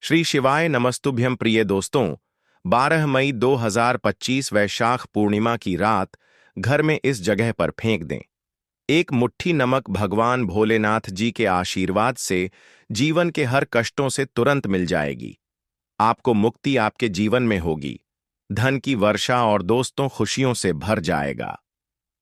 श्री शिवाय नमस्तुभ्यं प्रिय दोस्तों। 12 मई 2025 वैशाख पूर्णिमा की रात घर में इस जगह पर फेंक दें। एक मुट्ठी नमक भगवान भोलेनाथ जी के आशीर्वाद से जीवन के हर कष्टों से तुरंत मिल जाएगी। आपको मुक्ति आपके जीवन में होगी, धन की वर्षा और दोस्तों खुशियों से भर जाएगा।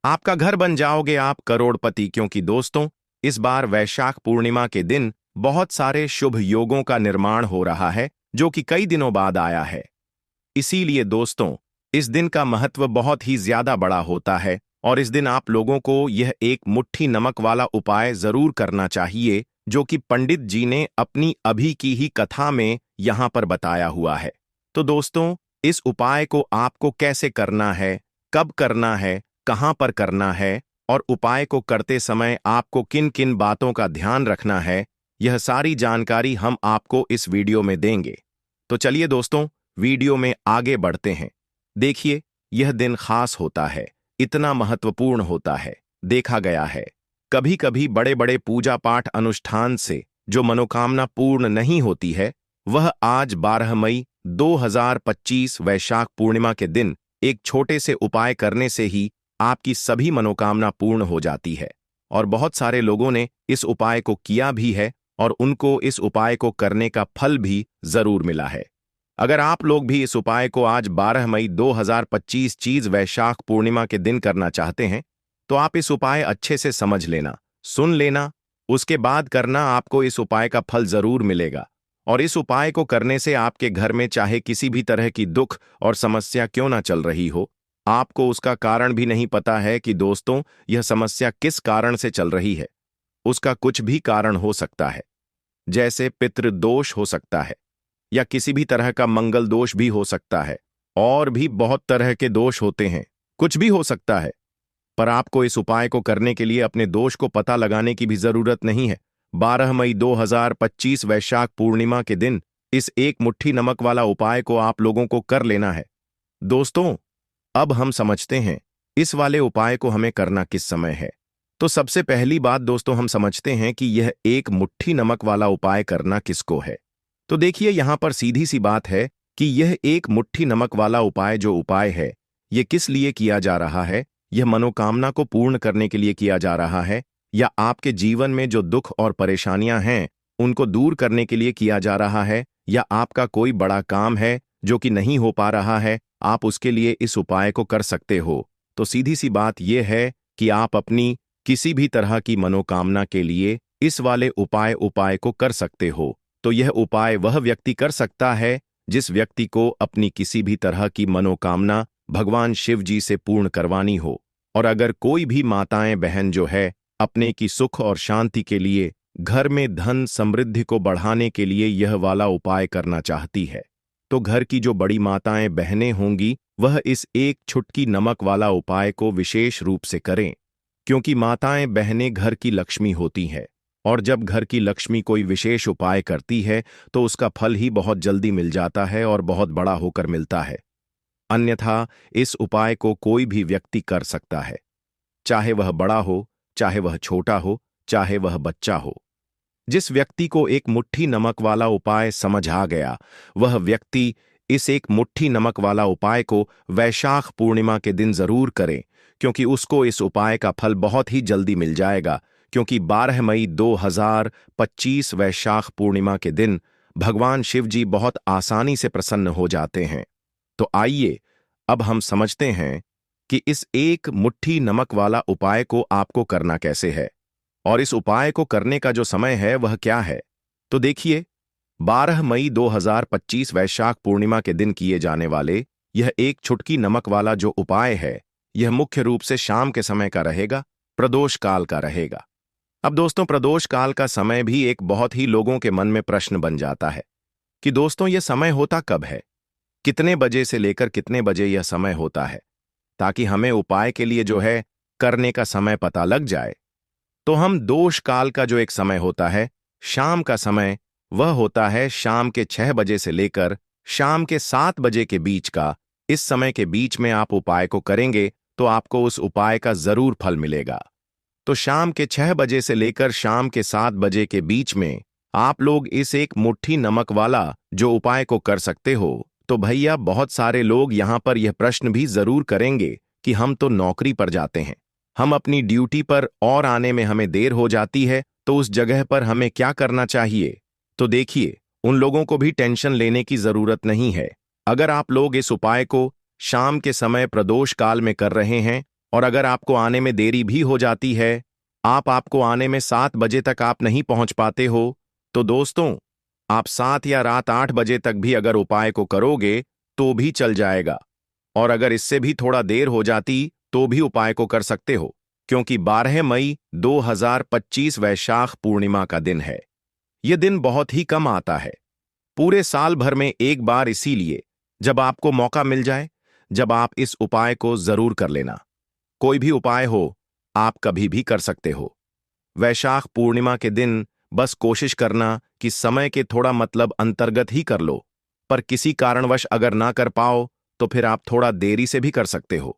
आपका घर बन जाओगे आप करोड़पति, क्योंकि दोस्तों इस बार वैशाख पूर्णिमा के दिन बहुत सारे शुभ योगों का निर्माण हो रहा है जो कि कई दिनों बाद आया है। इसीलिए दोस्तों इस दिन का महत्व बहुत ही ज्यादा बड़ा होता है और इस दिन आप लोगों को यह एक मुट्ठी नमक वाला उपाय जरूर करना चाहिए जो कि पंडित जी ने अपनी अभी की ही कथा में यहां पर बताया हुआ है। तो दोस्तों इस उपाय को आपको कैसे करना है, कब करना है, कहां पर करना है और उपाय को करते समय आपको किन किन बातों का ध्यान रखना है, यह सारी जानकारी हम आपको इस वीडियो में देंगे। तो चलिए दोस्तों वीडियो में आगे बढ़ते हैं। देखिए यह दिन खास होता है, इतना महत्वपूर्ण होता है। देखा गया है कभी कभी बड़े बड़े पूजा पाठ अनुष्ठान से जो मनोकामना पूर्ण नहीं होती है, वह आज 12 मई 2025 वैशाख पूर्णिमा के दिन एक छोटे से उपाय करने से ही आपकी सभी मनोकामना पूर्ण हो जाती है। और बहुत सारे लोगों ने इस उपाय को किया भी है और उनको इस उपाय को करने का फल भी जरूर मिला है। अगर आप लोग भी इस उपाय को आज 12 मई 2025 चीज वैशाख पूर्णिमा के दिन करना चाहते हैं तो आप इस उपाय अच्छे से समझ लेना, सुन लेना, उसके बाद करना। आपको इस उपाय का फल जरूर मिलेगा और इस उपाय को करने से आपके घर में चाहे किसी भी तरह की दुख और समस्या क्यों ना चल रही हो, आपको उसका कारण भी नहीं पता है कि दोस्तों यह समस्या किस कारण से चल रही है। उसका कुछ भी कारण हो सकता है, जैसे पितृदोष हो सकता है या किसी भी तरह का मंगल दोष भी हो सकता है, और भी बहुत तरह के दोष होते हैं, कुछ भी हो सकता है। पर आपको इस उपाय को करने के लिए अपने दोष को पता लगाने की भी जरूरत नहीं है। 12 मई 2025 वैशाख पूर्णिमा के दिन इस एक मुट्ठी नमक वाला उपाय को आप लोगों को कर लेना है। दोस्तों अब हम समझते हैं इस वाले उपाय को हमें करना किस समय है। तो सबसे पहली बात दोस्तों हम समझते हैं कि यह एक मुट्ठी नमक वाला उपाय करना किसको है। तो देखिए यहां पर सीधी सी बात है कि यह एक मुट्ठी नमक वाला उपाय जो उपाय है यह किस लिए किया जा रहा है। यह मनोकामना को पूर्ण करने के लिए किया जा रहा है या आपके जीवन में जो दुख और परेशानियां हैं उनको दूर करने के लिए किया जा रहा है, या आपका कोई बड़ा काम है जो कि नहीं हो पा रहा है, आप उसके लिए इस उपाय को कर सकते हो। तो सीधी सी बात यह है कि आप अपनी किसी भी तरह की मनोकामना के लिए इस वाले उपाय को कर सकते हो। तो यह उपाय वह व्यक्ति कर सकता है जिस व्यक्ति को अपनी किसी भी तरह की मनोकामना भगवान शिव जी से पूर्ण करवानी हो। और अगर कोई भी माताएं बहन जो है अपने की सुख और शांति के लिए, घर में धन समृद्धि को बढ़ाने के लिए यह वाला उपाय करना चाहती है, तो घर की जो बड़ी माताएं बहनें होंगी वह इस एक छुटकी नमक वाला उपाय को विशेष रूप से करें, क्योंकि माताएं बहनें घर की लक्ष्मी होती हैं और जब घर की लक्ष्मी कोई विशेष उपाय करती है तो उसका फल ही बहुत जल्दी मिल जाता है और बहुत बड़ा होकर मिलता है। अन्यथा इस उपाय को कोई भी व्यक्ति कर सकता है, चाहे वह बड़ा हो, चाहे वह छोटा हो, चाहे वह बच्चा हो। जिस व्यक्ति को एक मुट्ठी नमक वाला उपाय समझ आ गया वह व्यक्ति इस एक मुट्ठी नमक वाला उपाय को वैशाख पूर्णिमा के दिन जरूर करे, क्योंकि उसको इस उपाय का फल बहुत ही जल्दी मिल जाएगा। क्योंकि 12 मई 2025 वैशाख पूर्णिमा के दिन भगवान शिव जी बहुत आसानी से प्रसन्न हो जाते हैं। तो आइए अब हम समझते हैं कि इस एक मुट्ठी नमक वाला उपाय को आपको करना कैसे है और इस उपाय को करने का जो समय है वह क्या है। तो देखिए 12 मई 2025 वैशाख पूर्णिमा के दिन किए जाने वाले यह एक छुटकी नमक वाला जो उपाय है यह मुख्य रूप से शाम के समय का रहेगा, प्रदोष काल का रहेगा। अब दोस्तों प्रदोष काल का समय भी एक बहुत ही लोगों के मन में प्रश्न बन जाता है कि दोस्तों यह समय होता कब है, कितने बजे से लेकर कितने बजे यह समय होता है, ताकि हमें उपाय के लिए जो है करने का समय पता लग जाए। तो हम दोष काल का जो एक समय होता है, शाम का समय, वह होता है शाम के 6 बजे से लेकर शाम के 7 बजे के बीच का। इस समय के बीच में आप उपाय को करेंगे तो आपको उस उपाय का जरूर फल मिलेगा। तो शाम के 6 बजे से लेकर शाम के 7 बजे के बीच में आप लोग इस एक मुट्ठी नमक वाला जो उपाय को कर सकते हो, तो भैया बहुत सारे लोग यहाँ पर यह प्रश्न भी जरूर करेंगे कि हम तो नौकरी पर जाते हैं, हम अपनी ड्यूटी पर और आने में हमें देर हो जाती है, तो उस जगह पर हमें क्या करना चाहिए। तो देखिए, उन लोगों को भी टेंशन लेने की जरूरत नहीं है। अगर आप लोग इस उपाय को शाम के समय प्रदोष काल में कर रहे हैं और अगर आपको आने में देरी भी हो जाती है, आपको आने में 7 बजे तक आप नहीं पहुंच पाते हो, तो दोस्तों, आप 7 या रात 8 बजे तक भी अगर उपाय को करोगे तो भी चल जाएगा। और अगर इससे भी थोड़ा देर हो जाती तो भी उपाय को कर सकते हो, क्योंकि 12 मई 2025 वैशाख पूर्णिमा का दिन है। यह दिन बहुत ही कम आता है, पूरे साल भर में एक बार, इसीलिए जब आपको मौका मिल जाए, जब आप इस उपाय को जरूर कर लेना। कोई भी उपाय हो, आप कभी भी कर सकते हो। वैशाख पूर्णिमा के दिन बस कोशिश करना कि समय के थोड़ा मतलब अंतर्गत ही कर लो, पर किसी कारणवश अगर ना कर पाओ तो फिर आप थोड़ा देरी से भी कर सकते हो,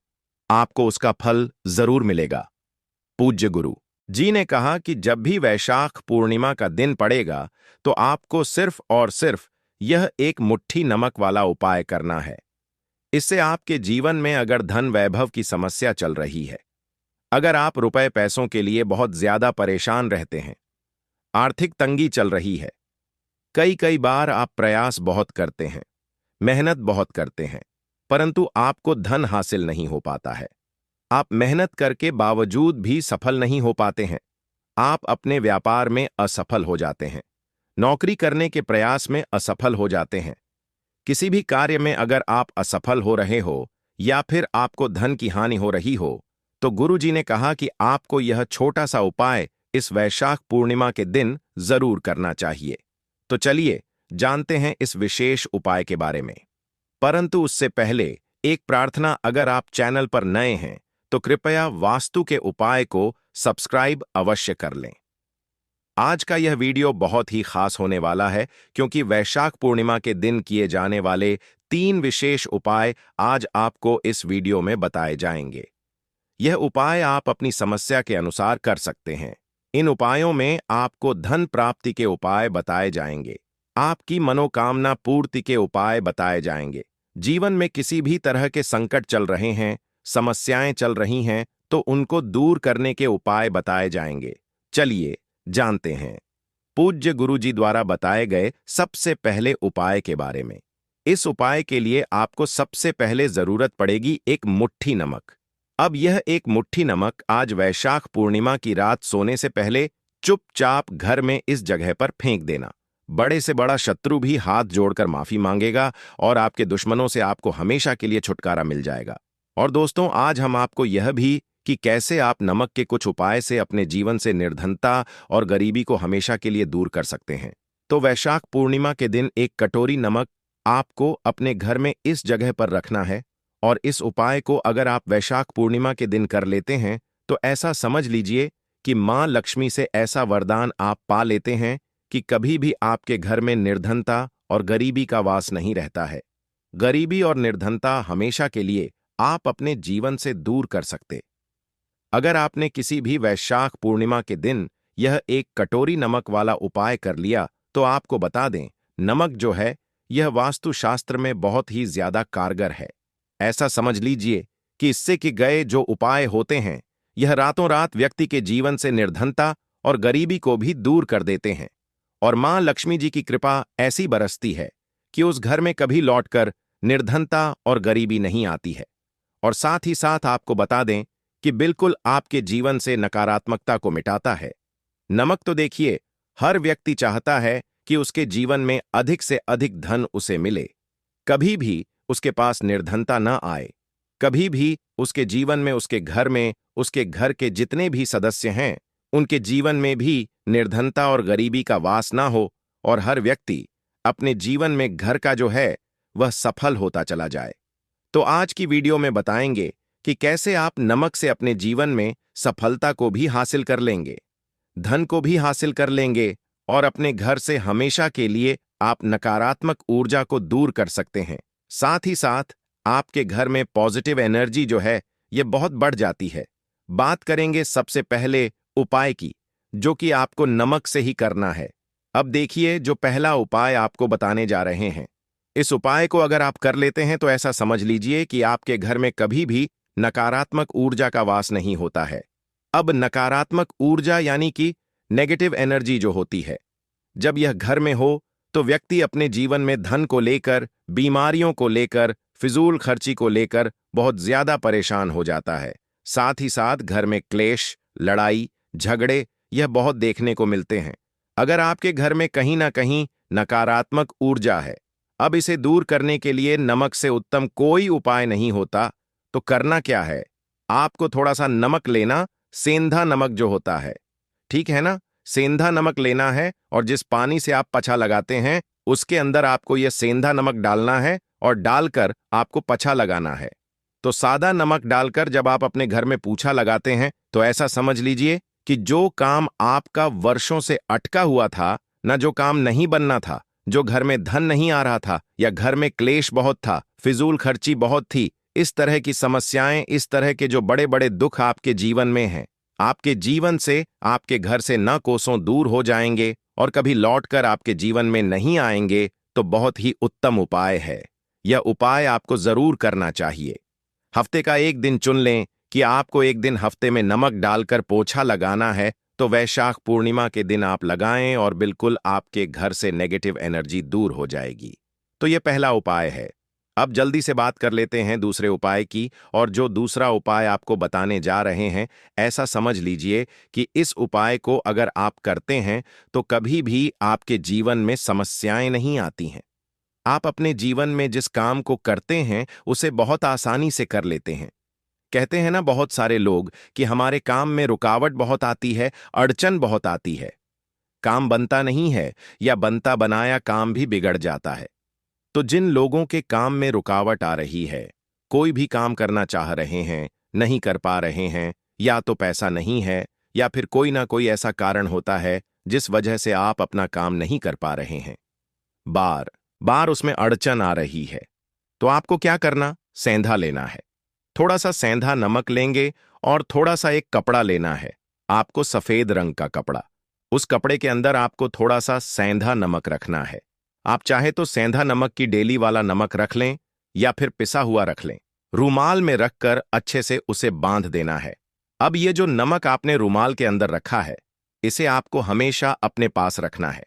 आपको उसका फल जरूर मिलेगा। पूज्य गुरु जी ने कहा कि जब भी वैशाख पूर्णिमा का दिन पड़ेगा तो आपको सिर्फ और सिर्फ यह एक मुट्ठी नमक वाला उपाय करना है। इससे आपके जीवन में अगर धन वैभव की समस्या चल रही है, अगर आप रुपए पैसों के लिए बहुत ज्यादा परेशान रहते हैं, आर्थिक तंगी चल रही है, कई कई बार आप प्रयास बहुत करते हैं, मेहनत बहुत करते हैं, परंतु आपको धन हासिल नहीं हो पाता है, आप मेहनत करके बावजूद भी सफल नहीं हो पाते हैं, आप अपने व्यापार में असफल हो जाते हैं, नौकरी करने के प्रयास में असफल हो जाते हैं, किसी भी कार्य में अगर आप असफल हो रहे हो या फिर आपको धन की हानि हो रही हो, तो गुरु जी ने कहा कि आपको यह छोटा सा उपाय इस वैशाख पूर्णिमा के दिन जरूर करना चाहिए। तो चलिए जानते हैं इस विशेष उपाय के बारे में। परंतु उससे पहले एक प्रार्थना, अगर आप चैनल पर नए हैं तो कृपया वास्तु के उपाय को सब्सक्राइब अवश्य कर लें। आज का यह वीडियो बहुत ही खास होने वाला है, क्योंकि वैशाख पूर्णिमा के दिन किए जाने वाले 3 विशेष उपाय आज आपको इस वीडियो में बताए जाएंगे। यह उपाय आप अपनी समस्या के अनुसार कर सकते हैं। इन उपायों में आपको धन प्राप्ति के उपाय बताए जाएंगे, आपकी मनोकामना पूर्ति के उपाय बताए जाएंगे। जीवन में किसी भी तरह के संकट चल रहे हैं, समस्याएं चल रही हैं, तो उनको दूर करने के उपाय बताए जाएंगे। चलिए जानते हैं पूज्य गुरु जी द्वारा बताए गए सबसे पहले उपाय के बारे में। इस उपाय के लिए आपको सबसे पहले जरूरत पड़ेगी एक मुट्ठी नमक। अब यह एक मुट्ठी नमक आज वैशाख पूर्णिमा की रात सोने से पहले चुपचाप घर में इस जगह पर फेंक देना। बड़े से बड़ा शत्रु भी हाथ जोड़कर माफी मांगेगा और आपके दुश्मनों से आपको हमेशा के लिए छुटकारा मिल जाएगा। और दोस्तों, आज हम आपको यह भी कि कैसे आप नमक के कुछ उपाय से अपने जीवन से निर्धनता और गरीबी को हमेशा के लिए दूर कर सकते हैं। तो वैशाख पूर्णिमा के दिन एक कटोरी नमक आपको अपने घर में इस जगह पर रखना है, और इस उपाय को अगर आप वैशाख पूर्णिमा के दिन कर लेते हैं तो ऐसा समझ लीजिए कि मां लक्ष्मी से ऐसा वरदान आप पा लेते हैं कि कभी भी आपके घर में निर्धनता और गरीबी का वास नहीं रहता है। गरीबी और निर्धनता हमेशा के लिए आप अपने जीवन से दूर कर सकते। अगर आपने किसी भी वैशाख पूर्णिमा के दिन यह एक कटोरी नमक वाला उपाय कर लिया, तो आपको बता दें, नमक जो है यह वास्तुशास्त्र में बहुत ही ज्यादा कारगर है। ऐसा समझ लीजिए कि इससे कि गए जो उपाय होते हैं, यह रातों रात व्यक्ति के जीवन से निर्धनता और गरीबी को भी दूर कर देते हैं, और मां लक्ष्मी जी की कृपा ऐसी बरसती है कि उस घर में कभी लौटकर निर्धनता और गरीबी नहीं आती है। और साथ ही साथ आपको बता दें कि बिल्कुल आपके जीवन से नकारात्मकता को मिटाता है। नमक तो देखिए, हर व्यक्ति चाहता है कि उसके जीवन में अधिक से अधिक धन उसे मिले, कभी भी उसके पास निर्धनता न आए, कभी भी उसके जीवन में, उसके घर में, उसके घर के जितने भी सदस्य हैं उनके जीवन में भी निर्धनता और गरीबी का वास ना हो, और हर व्यक्ति अपने जीवन में घर का जो है वह सफल होता चला जाए। तो आज की वीडियो में बताएंगे कि कैसे आप नमक से अपने जीवन में सफलता को भी हासिल कर लेंगे, धन को भी हासिल कर लेंगे, और अपने घर से हमेशा के लिए आप नकारात्मक ऊर्जा को दूर कर सकते हैं। साथ ही साथ आपके घर में पॉजिटिव एनर्जी जो है यह बहुत बढ़ जाती है। बात करेंगे सबसे पहले उपाय की, जो कि आपको नमक से ही करना है। अब देखिए, जो पहला उपाय आपको बताने जा रहे हैं, इस उपाय को अगर आप कर लेते हैं तो ऐसा समझ लीजिए कि आपके घर में कभी भी नकारात्मक ऊर्जा का वास नहीं होता है। अब नकारात्मक ऊर्जा यानी कि नेगेटिव एनर्जी जो होती है, जब यह घर में हो तो व्यक्ति अपने जीवन में धन को लेकर, बीमारियों को लेकर, फिजूल खर्ची को लेकर बहुत ज्यादा परेशान हो जाता है। साथ ही साथ घर में क्लेश, लड़ाई, झगड़े यह बहुत देखने को मिलते हैं। अगर आपके घर में कहीं ना कहीं नकारात्मक ऊर्जा है, अब इसे दूर करने के लिए नमक से उत्तम कोई उपाय नहीं होता। तो करना क्या है? आपको थोड़ा सा नमक लेना, सेंधा नमक जो होता है, ठीक है ना? सेंधा नमक लेना है और जिस पानी से आप पछा लगाते हैं उसके अंदर आपको यह सेंधा नमक डालना है और डालकर आपको पछा लगाना है। तो सादा नमक डालकर जब आप अपने घर में पूछा लगाते हैं तो ऐसा समझ लीजिए कि जो काम आपका वर्षों से अटका हुआ था, ना जो काम नहीं बनना था, जो घर में धन नहीं आ रहा था, या घर में क्लेश बहुत था, फिजूल खर्ची बहुत थी, इस तरह की समस्याएं, इस तरह के जो बड़े बड़े दुख आपके जीवन में हैं, आपके जीवन से, आपके घर से न कोसों दूर हो जाएंगे और कभी लौटकर आपके जीवन में नहीं आएंगे। तो बहुत ही उत्तम उपाय है। यह उपाय आपको जरूर करना चाहिए। हफ्ते का एक दिन चुन लें कि आपको एक दिन हफ्ते में नमक डालकर पोछा लगाना है, तो वैशाख पूर्णिमा के दिन आप लगाएं और बिल्कुल आपके घर से नेगेटिव एनर्जी दूर हो जाएगी। तो यह पहला उपाय है। अब जल्दी से बात कर लेते हैं दूसरे उपाय की। और जो दूसरा उपाय आपको बताने जा रहे हैं, ऐसा समझ लीजिए कि इस उपाय को अगर आप करते हैं तो कभी भी आपके जीवन में समस्याएं नहीं आती हैं। आप अपने जीवन में जिस काम को करते हैं उसे बहुत आसानी से कर लेते हैं। कहते हैं ना बहुत सारे लोग कि हमारे काम में रुकावट बहुत आती है, अड़चन बहुत आती है, काम बनता नहीं है, या बनता बनाया काम भी बिगड़ जाता है। तो जिन लोगों के काम में रुकावट आ रही है, कोई भी काम करना चाह रहे हैं, नहीं कर पा रहे हैं, या तो पैसा नहीं है, या फिर कोई ना कोई ऐसा कारण होता है जिस वजह से आप अपना काम नहीं कर पा रहे हैं, बार बार उसमें अड़चन आ रही है, तो आपको क्या करना? सेंधा लेना है। थोड़ा सा सेंधा नमक लेंगे और थोड़ा सा एक कपड़ा लेना है, आपको सफेद रंग का कपड़ा। उस कपड़े के अंदर आपको थोड़ा सा सेंधा नमक रखना है। आप चाहे तो सेंधा नमक की डेली वाला नमक रख लें या फिर पिसा हुआ रख लें। रूमाल में रखकर अच्छे से उसे बांध देना है। अब ये जो नमक आपने रूमाल के अंदर रखा है, इसे आपको हमेशा अपने पास रखना है।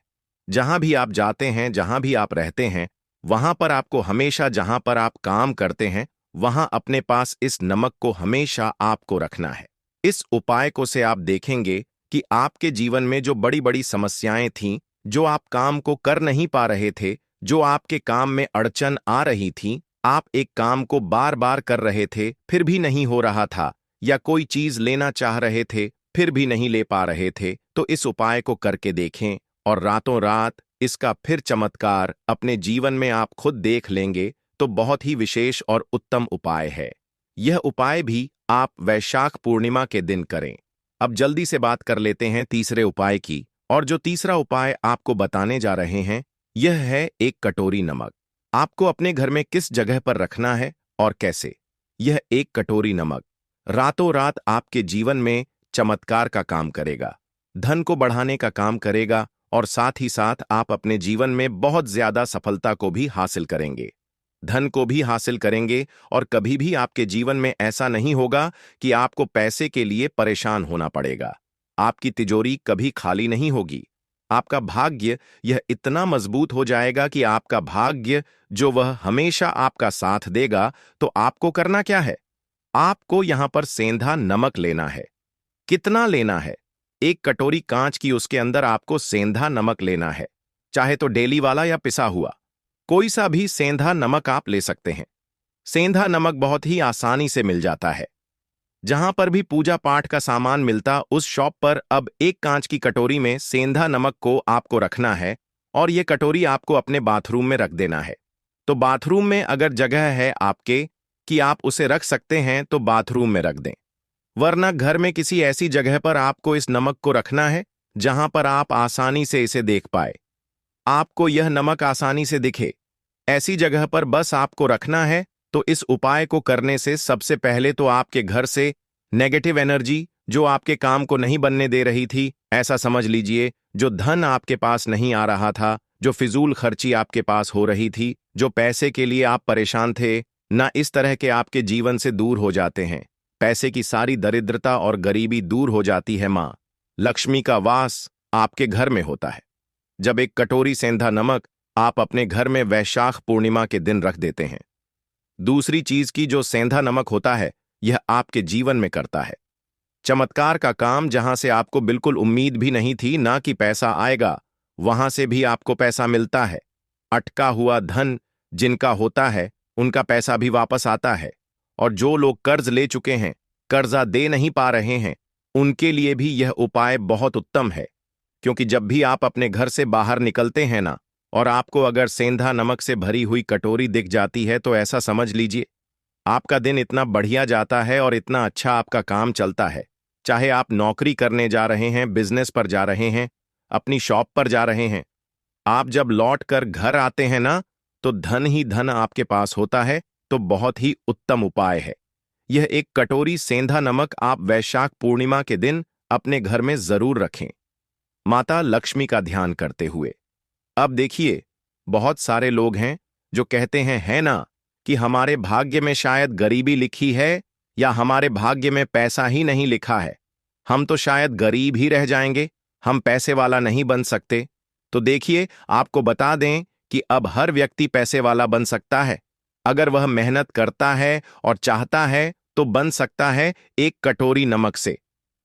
जहां भी आप जाते हैं, जहां भी आप रहते हैं, वहां पर आपको हमेशा, जहां पर आप काम करते हैं, वहां अपने पास इस नमक को हमेशा आपको रखना है। इस उपाय को से आप देखेंगे कि आपके जीवन में जो बड़ी बड़ी समस्याएं थीं, जो आप काम को कर नहीं पा रहे थे, जो आपके काम में अड़चन आ रही थी, आप एक काम को बार बार कर रहे थे फिर भी नहीं हो रहा था, या कोई चीज लेना चाह रहे थे फिर भी नहीं ले पा रहे थे, तो इस उपाय को करके देखें और रातों रात इसका फिर चमत्कार अपने जीवन में आप खुद देख लेंगे। तो बहुत ही विशेष और उत्तम उपाय है। यह उपाय भी आप वैशाख पूर्णिमा के दिन करें। अब जल्दी से बात कर लेते हैं तीसरे उपाय की। और जो तीसरा उपाय आपको बताने जा रहे हैं, यह है एक कटोरी नमक। आपको अपने घर में किस जगह पर रखना है और कैसे? यह एक कटोरी नमक रातों रात आपके जीवन में चमत्कार का काम करेगा, धन को बढ़ाने का काम करेगा, और साथ ही साथ आप अपने जीवन में बहुत ज्यादा सफलता को भी हासिल करेंगे, धन को भी हासिल करेंगे। और कभी भी आपके जीवन में ऐसा नहीं होगा कि आपको पैसे के लिए परेशान होना पड़ेगा। आपकी तिजोरी कभी खाली नहीं होगी। आपका भाग्य यह इतना मजबूत हो जाएगा कि आपका भाग्य जो वह हमेशा आपका साथ देगा। तो आपको करना क्या है? आपको यहां पर सेंधा नमक लेना है। कितना लेना है? एक कटोरी कांच की, उसके अंदर आपको सेंधा नमक लेना है। चाहे तो डेली वाला या पिसा हुआ, कोई सा भी सेंधा नमक आप ले सकते हैं। सेंधा नमक बहुत ही आसानी से मिल जाता है। जहां पर भी पूजा पाठ का सामान मिलता, उस शॉप पर अब एक कांच की कटोरी में सेंधा नमक को आपको रखना है, और ये कटोरी आपको अपने बाथरूम में रख देना है। तो बाथरूम में अगर जगह है आपके कि आप उसे रख सकते हैं तो बाथरूम में रख दें, वरना घर में किसी ऐसी जगह पर आपको इस नमक को रखना है जहां पर आप आसानी से इसे देख पाए, आपको यह नमक आसानी से दिखे। ऐसी जगह पर बस आपको रखना है। तो इस उपाय को करने से सबसे पहले तो आपके घर से नेगेटिव एनर्जी जो आपके काम को नहीं बनने दे रही थी, ऐसा समझ लीजिए, जो धन आपके पास नहीं आ रहा था, जो फिजूल खर्ची आपके पास हो रही थी, जो पैसे के लिए आप परेशान थे, ना इस तरह के आपके जीवन से दूर हो जाते हैं। पैसे की सारी दरिद्रता और गरीबी दूर हो जाती है। माँ लक्ष्मी का वास आपके घर में होता है। जब एक कटोरी सेंधा नमक आप अपने घर में वैशाख पूर्णिमा के दिन रख देते हैं। दूसरी चीज की जो सेंधा नमक होता है, यह आपके जीवन में करता है चमत्कार का काम। जहां से आपको बिल्कुल उम्मीद भी नहीं थी ना कि पैसा आएगा, वहां से भी आपको पैसा मिलता है। अटका हुआ धन जिनका होता है, उनका पैसा भी वापस आता है। और जो लोग कर्ज ले चुके हैं, कर्जा दे नहीं पा रहे हैं, उनके लिए भी यह उपाय बहुत उत्तम है। क्योंकि जब भी आप अपने घर से बाहर निकलते हैं ना, और आपको अगर सेंधा नमक से भरी हुई कटोरी दिख जाती है, तो ऐसा समझ लीजिए आपका दिन इतना बढ़िया जाता है और इतना अच्छा आपका काम चलता है। चाहे आप नौकरी करने जा रहे हैं, बिजनेस पर जा रहे हैं, अपनी शॉप पर जा रहे हैं, आप जब लौट कर घर आते हैं ना, तो धन ही धन आपके पास होता है। तो बहुत ही उत्तम उपाय है यह। एक कटोरी सेंधा नमक आप वैशाख पूर्णिमा के दिन अपने घर में जरूर रखें, माता लक्ष्मी का ध्यान करते हुए। अब देखिए, बहुत सारे लोग हैं जो कहते हैं, है ना, कि हमारे भाग्य में शायद गरीबी लिखी है, या हमारे भाग्य में पैसा ही नहीं लिखा है, हम तो शायद गरीब ही रह जाएंगे, हम पैसे वाला नहीं बन सकते। तो देखिए, आपको बता दें कि अब हर व्यक्ति पैसे वाला बन सकता है। अगर वह मेहनत करता है और चाहता है तो बन सकता है एक कटोरी नमक से।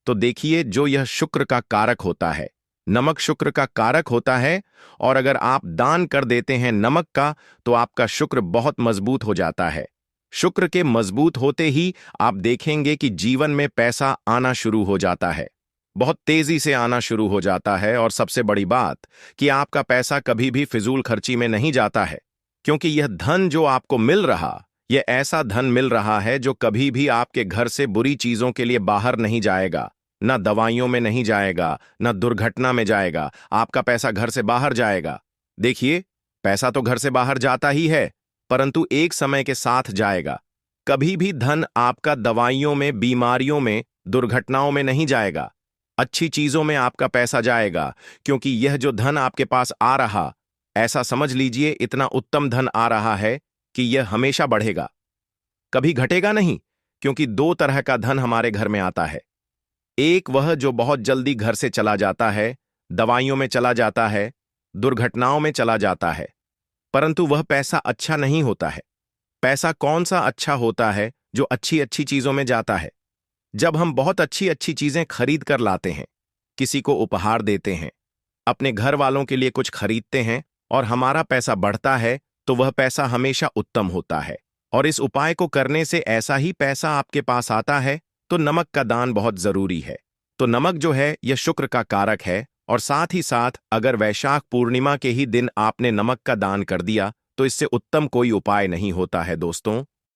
तो देखिए, जो यह शुक्र का कारक होता है, नमक शुक्र का कारक होता है, और अगर आप दान कर देते हैं नमक का, तो आपका शुक्र बहुत मजबूत हो जाता है। शुक्र के मजबूत होते ही आप देखेंगे कि जीवन में पैसा आना शुरू हो जाता है, बहुत तेजी से आना शुरू हो जाता है। और सबसे बड़ी बात कि आपका पैसा कभी भी फिजूल खर्ची में नहीं जाता है, क्योंकि यह धन जो आपको मिल रहा, यह ऐसा धन मिल रहा है जो कभी भी आपके घर से बुरी चीजों के लिए बाहर नहीं जाएगा, ना दवाइयों में नहीं जाएगा, ना दुर्घटना में जाएगा। आपका पैसा घर से बाहर जाएगा। देखिए, पैसा तो घर से बाहर जाता ही है, परंतु एक समय के साथ जाएगा। कभी भी धन आपका दवाइयों में, बीमारियों में, दुर्घटनाओं में नहीं जाएगा। अच्छी चीजों में आपका पैसा जाएगा, क्योंकि यह जो धन आपके पास आ रहा, ऐसा समझ लीजिए इतना उत्तम धन आ रहा है कि यह हमेशा बढ़ेगा, कभी घटेगा नहीं। क्योंकि दो तरह का धन हमारे घर में आता है। एक वह जो बहुत जल्दी घर से चला जाता है, दवाइयों में चला जाता है, दुर्घटनाओं में चला जाता है, परंतु वह पैसा अच्छा नहीं होता है। पैसा कौन सा अच्छा होता है? जो अच्छी अच्छी चीजों में जाता है। जब हम बहुत अच्छी अच्छी चीजें खरीद कर लाते हैं, किसी को उपहार देते हैं, अपने घर वालों के लिए कुछ खरीदते हैं, और हमारा पैसा बढ़ता है, तो वह पैसा हमेशा उत्तम होता है। और इस उपाय को करने से ऐसा ही पैसा आपके पास आता है। तो नमक का दान बहुत जरूरी है। तो नमक जो है, यह शुक्र का कारक है, और साथ ही साथ अगर वैशाख पूर्णिमा के ही दिन आपने नमक का दान कर दिया, तो इससे उत्तम कोई उपाय नहीं होता है दोस्तों।